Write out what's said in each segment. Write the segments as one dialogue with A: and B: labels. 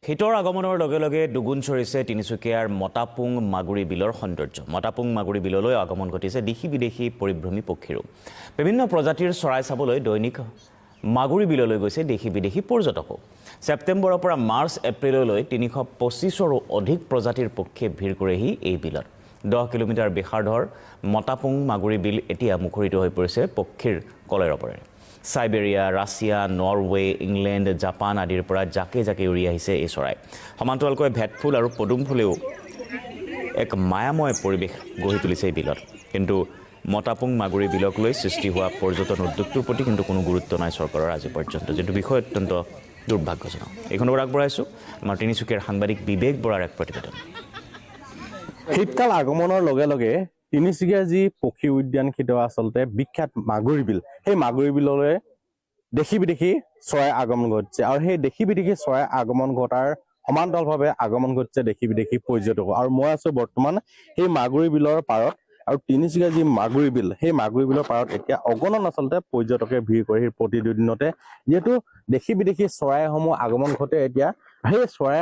A: শীতৰ আগমনৰ লগে লগে দুগুণ চৰিছে তিনিচুকীয়াৰ মতাপুং মাগুৰী বিলৰ সৌন্দৰ্য। মতাপুং মাগুৰী বিললৈ আগমন ঘটিছে দেশী বিদেশী পৰিভ্ৰমী পক্ষীৰো। বিভিন্ন প্ৰজাতিৰ চৰাই চাবলৈ দৈনিক মাগুৰী বিললৈ গৈছে দেশী বিদেশী পৰ্যটকো। ছেপ্টেম্বৰৰ পৰা মাৰ্চ এপ্ৰিললৈ ৩২৫ৰো অধিক প্ৰজাতিৰ পক্ষীয়ে ভিৰ কৰেহি এই বিলত। 10 কিলোমিটাৰ বিশাৰ্ধৰ মতাপুং মাগুৰী বিল এতিয়া মুখৰিত হৈ পৰিছে পক্ষীৰ কলেৰপৰে। সাইবেৰিয়া, ৰাছিয়া, নৰৱে, ইংলেণ্ড, জাপান আদিৰ পৰা জাকে জাকে উৰি আহিছে এই চৰাই। সমান্তৰালকৈ ভেটফুল আৰু পদুম ফুলেও এক মায়াময় পৰিৱেশ গঢ়ি তুলিছে এই বিলত। কিন্তু মতাপুং মাগুৰী বিলক লৈ সৃষ্টি হোৱা পৰ্যটন উদ্যোগটোৰ প্ৰতি কিন্তু কোনো গুৰুত্ব নাই চৰকাৰৰ আজি পৰ্যন্ত, যিটো বিষয় অত্যন্ত দুৰ্ভাগ্যজনক। এইখন আগবঢ়াইছোঁ আমাৰ তিনিচুকীয়াৰ সাংবাদিক বিবেক বৰাৰ এক প্ৰতিবেদন।
B: শীতকাল আগমনৰ লগে লগে তিনিচুকীয়া যি পক্ষী উদ্যান খেত আচলতে বিখ্যাত মাগুৰী বিল, সেই মাগুৰী বিললৈ দেশী বিদেশী চৰাই আগমন ঘটিছে আৰু সেই দেশী বিদেশী চৰাই আগমন ঘটাৰ সমান্তৰালভাৱে আগমন ঘটিছে দেশী বিদেশী পৰ্যটক। আৰু মই আছো বৰ্তমান সেই মাগুৰী বিলৰ পাৰত, আৰু তিনিচুকীয়া যি মাগুৰী বিল, সেই মাগুৰী বিলৰ পাৰত এতিয়া অগণন আচলতে পৰ্যটকে ভিৰ কৰে প্ৰতিদিনতে। যিহেতু দেশী বিদেশী চৰাইসমূহ আগমন ঘটে, এতিয়া সেই চৰাই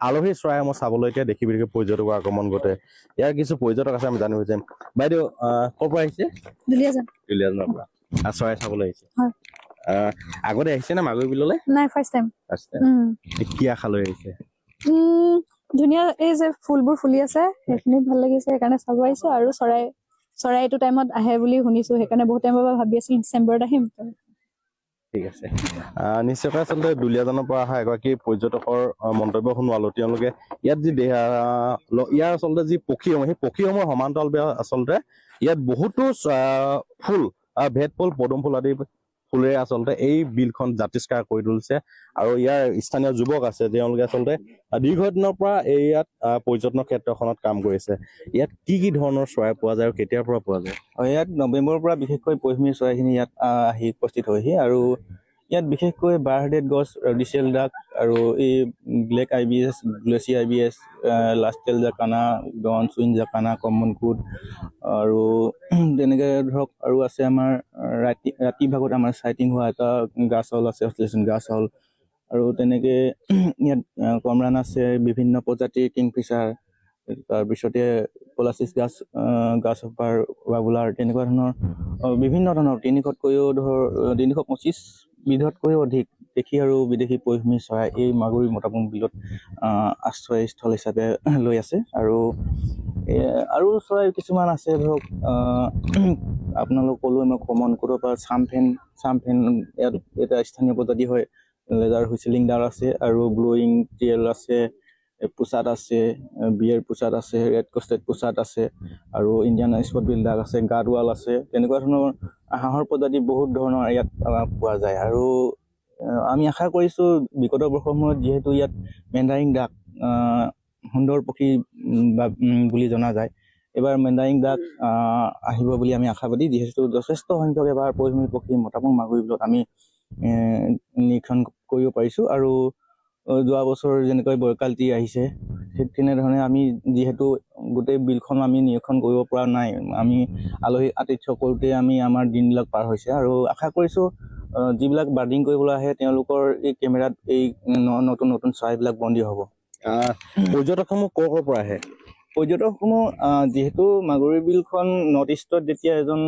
B: আলহী চৰাইসমূহ চাবলৈ এতিয়া দেশী বিদেশী পৰ্যটকৰ আগমন ঘটে। ইয়াৰ কিছু পৰ্যটক আছে, আমি জানিব বিচাৰিম। বাইদেউ ক'ৰ পৰা আহিছে? দুলীয়াজানৰ পৰা চৰাই চাবলৈ আহিছে। আগতে আহিছে নে মাগুৰী বিললৈ?
C: নাই, ফাৰ্ষ্ট টাইম।
B: কি আশা লৈ আহিছে?
C: ধুনীয়া এই যে ফুলবোৰ ফুলি আছে সেইখিনি ভাল লাগিছে, সেইকাৰণে চাব আহিছো। আৰু চৰাই এইটো টাইমত আহে বুলি শুনিছো, সেইকাৰণে বহুত টাইমৰ পৰা ভাবি আছিলো ডিচেম্বৰত আহিম।
B: ঠিক আছে। নিশ্চয়কৈ আচলতে দুলীয়াজানৰ পৰা অহা এগৰাকী পৰ্যটকৰ মন্তব্য শুনোৱালো। তেওঁলোকে ইয়াত যি ইয়াৰ আচলতে যি পক্ষীসমূহ, সেই পক্ষীসমূহৰ সমান্তৰালভাৱে আচলতে ইয়াত বহুতো ফুল, ভেটফুল, পদুম ফুল আদি ফুলেৰে আচলতে এই বিলখন জাতিষ্কাৰ কৰি তুলিছে। আৰু ইয়াৰ স্থানীয় যুৱক আছে, তেওঁলোকে আচলতে দীৰ্ঘদিনৰ পৰা ইয়াত পৰ্যটনৰ ক্ষেত্ৰখনত কাম কৰিছে। ইয়াত কি কি ধৰণৰ চৰাই পোৱা যায় আৰু কেতিয়াৰ পৰা পোৱা যায়?
D: ইয়াত নৱেম্বৰৰ পৰা বিশেষকৈ পৰিভ্ৰমী চৰাইখিনি ইয়াত আহি উপস্থিত হয়হি। আৰু ইয়াত বিশেষকৈ বাৰহেডেড গছ, ডিচেল ডাক আৰু এই ব্লেক IBS, গ্লেচি IBS, লাষ্টেল জাকানা, ডন চুইন জাকানা, কমন কুড আৰু তেনেকৈ ধৰক আৰু আছে আমাৰ ৰাতি ভাগত আমাৰ চাইটিং হোৱা এটা গাছ হল আছে, অষ্ট্ৰেলিয়ান গাছ হল। আৰু তেনেকৈ ইয়াত কমৰান আছে, বিভিন্ন প্ৰজাতিৰ কিংফিচাৰ, তাৰপিছতে পলাচিছ গাছ হপাৰ, বাবুলাৰ, তেনেকুৱা ধৰণৰ বিভিন্ন ধৰণৰ 325 বিধতকৈও অধিক দেশী আৰু বিদেশী পৰিভ্ৰমী চৰাই এই মাগুৰী মতাপুং বিলত আশ্ৰয়স্থল হিচাপে লৈ আছে। আৰু চৰাই কিছুমান আছে, ধৰক আপোনালোক ক'লোৱে মই কমন কোডৰ পৰা চামফেন ইয়াত এটা স্থানীয় প্ৰজাতি হয়, লেজাৰ হুইচেলিং ডাৰ আছে, আৰু গ্লোয়িং টিয়েল আছে, পোচাত আছে, বিয়েৰ পোচাত আছে, ৰেড কষ্টেড পোচাত আছে, আৰু ইণ্ডিয়ান স্পট বিল ডাক আছে, গাডৱাল আছে। তেনেকুৱা ধৰণৰ হাঁহৰ প্ৰজাতি বহুত ধৰণৰ ইয়াত পোৱা যায়। আৰু আমি আশা কৰিছোঁ বিগত বৰ্ষসমূহত যিহেতু ইয়াত মেণ্ডাৰিং ডাক সুন্দৰ পক্ষী বুলি জনা যায়, এইবাৰ মেণ্ডাৰিং ডাক আহিব বুলি আমি আশাবাদী। যিহেতু যথেষ্ট সংখ্যক এবাৰ পৰিভ্ৰমী পক্ষী মতাপুং মাগুৰী বিলত আমি নিৰীক্ষণ কৰিব পাৰিছোঁ। আৰু যোৱা বছৰ যেনেকৈ বৰকালটি আহিছে, ঠিক তেনেধৰণে আমি যিহেতু গোটেই বিলখন আমি নিৰীক্ষণ কৰিব পৰা নাই, আমি আলহী আতিথ্য কৰোঁতে আমাৰ দিনবিলাক পাৰ হৈছে। আৰু আশা কৰিছোঁ যিবিলাক বাৰ্ডিং কৰিবলৈ আহে তেওঁলোকৰ এই কেমেৰাত এই নতুন নতুন চৰাইবিলাক বন্দী হ'ব।
B: পৰ্যটকসমূহ ক'ৰ পৰা আহে?
D: পৰ্যটকসমূহ যিহেতু মাগুৰী বিলখন নৰ্থ ইষ্টত যেতিয়া এজন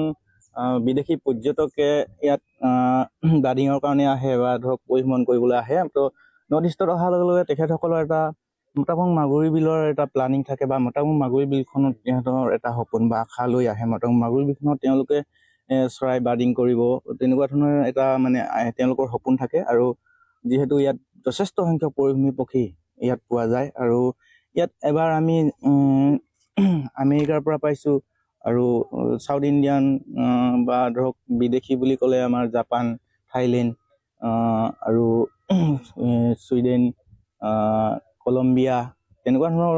D: বিদেশী পৰ্যটকে ইয়াত বাৰ্ডিঙৰ কাৰণে আহে বা ধৰক পৰিভ্ৰমণ কৰিবলৈ আহে, তো নৰ্থ ইষ্টত অহাৰ লগে লগে তেখেতসকলৰ এটা মতাপুং মাগুৰী বিলৰ এটা প্লানিং থাকে, বা মতাপুং মাগুৰী বিলখনত তেহেঁতৰ এটা সপোন বা আশা লৈ আহে। মতাপুং মাগুৰী বিলখনত তেওঁলোকে চৰাই বাৰ্ডিং কৰিব, তেনেকুৱা ধৰণৰ এটা মানে তেওঁলোকৰ সপোন থাকে। আৰু যিহেতু ইয়াত যথেষ্ট সংখ্যক পৰিভ্ৰমী পক্ষী ইয়াত পোৱা যায়, আৰু ইয়াত এবাৰ আমি আমেৰিকাৰ পৰা পাইছোঁ, আৰু চাউথ ইণ্ডিয়ান বা ধৰক বিদেশী বুলি ক'লে আমাৰ জাপান, থাইলেণ্ড আৰু ছুইডেন, কলম্বিয়া, তেনেকুৱা ধৰণৰ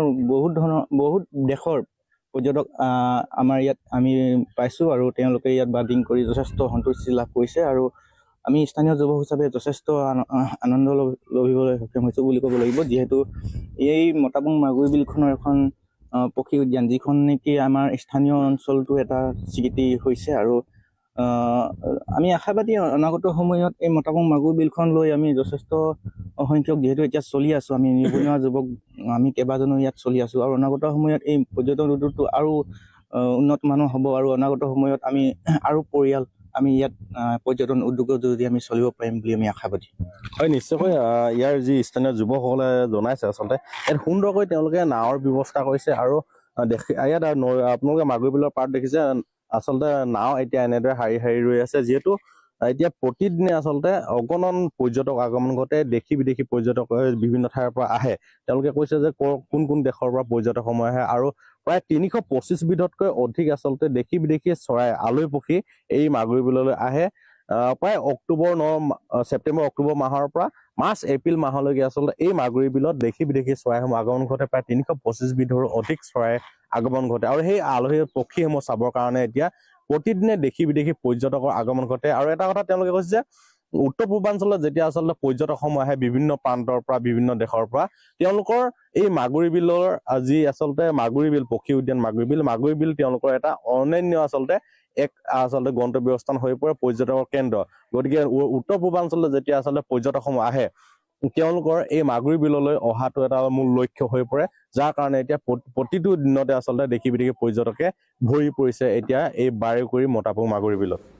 D: বহুত দেশৰ পৰ্যটক আমাৰ ইয়াত আমি পাইছোঁ। আৰু তেওঁলোকে ইয়াত বাৰ্ডিং কৰি যথেষ্ট সন্তুষ্টি লাভ কৰিছে। আৰু আমি স্থানীয় যুৱক হিচাপে যথেষ্ট আনন্দ লভিবলৈ সক্ষম হৈছোঁ বুলি ক'ব লাগিব। যিহেতু এই মতাপুং মাগুৰী বিলখনৰ এখন পক্ষী উদ্যান, যিখন নেকি আমাৰ স্থানীয় অঞ্চলটো এটা স্বীকৃতি হৈছে। আৰু আমি আশাবাদী অনাগত সময়ত এই মতাপুং মাগুৰ বিলখন লৈ আমি যথেষ্ট সংখ্যক যিহেতু এতিয়া চলি আছোঁ আমি নিবনুৱা যুৱক আমি কেইবাজনো ইয়াত চলি আছোঁ আৰু অনাগত সময়ত এই পৰ্যটন উদ্যোগটো আৰু উন্নত মানৰ হ'ব আৰু অনাগত সময়ত আমি আৰু পৰিয়াল আমি ইয়াত পৰ্যটন উদ্যোগৰ যোগেদি আমি চলিব পাৰিম বুলি আমি আশাবাদী
B: হয় নিশ্চয়কৈ ইয়াৰ যি স্থানীয় যুৱকসকলে জনাইছে আচলতে ইয়াত সুন্দৰকৈ তেওঁলোকে নাৱৰ ব্যৱস্থা কৰিছে আৰু ইয়াত আপোনালোকে মাগুৰী বিলৰ পাৰত দেখিছে আচলতে নাও এতিয়া এনেদৰে শাৰী শাৰী ৰৈ আছে যিহেতু এতিয়া প্ৰতিদিনে আচলতে অগণন পৰ্যটক আগমন ঘটে দেশী বিদেশী পৰ্যটক বিভিন্ন ঠাইৰ পৰা আহে তেওঁলোকে কৈছে যে কোন কোন দেশৰ পৰা পৰ্যটকসমূহ আহে আৰু প্ৰায় 325 বিধতকৈ অধিক আচলতে দেশী বিদেশী চৰাই আলহী পক্ষী এই মাগুৰী বিললৈ আহে প্ৰায় ছেপ্টেম্বৰ অক্টোবৰ মাহৰ পৰা মাৰ্চ এপ্ৰিল মাহলৈকে আচলতে এই মাগুৰী বিলত দেশী বিদেশী চৰাইসমূহ আগমন ঘটে প্ৰায় 325 বিধৰো অধিক চৰাই আগমন ঘটে আৰু সেই আলহী পক্ষীসমূহ চাবৰ কাৰণে এতিয়া প্ৰতিদিনে দেশী বিদেশী পৰ্যটকৰ আগমন ঘটে আৰু এটা কথা তেওঁলোকে কৈছে যে উত্তৰ পূৰ্বাঞ্চলত যেতিয়া আচলতে পৰ্যটকসমূহ আহে বিভিন্ন প্ৰান্তৰ পৰা বিভিন্ন দেশৰ পৰা তেওঁলোকৰ এই মাগুৰী বিলৰ যি আচলতে মাগুৰী বিল পক্ষী উদ্যান মাগুৰী বিল তেওঁলোকৰ এটা অনন্য আচলতে গন্তব্যস্থান হৈ পৰে পৰ্যটকৰ কেন্দ্ৰ গতিকে উত্তৰ পূৰ্বাঞ্চলত যেতিয়া আচলতে পৰ্যটকসমূহ আহে তেওঁলোকৰ এই মাগুৰী বিললৈ অহাটো এটা মূল লক্ষ্য হৈ পৰে যাৰ কাৰণে এতিয়া প্ৰতিটো দিনতে আচলতে দেশী বিদেশী পৰ্যটকে ভৰি পৰিছে এতিয়া এই বাৰেকুৰি মতাপুং মাগুৰী বিলত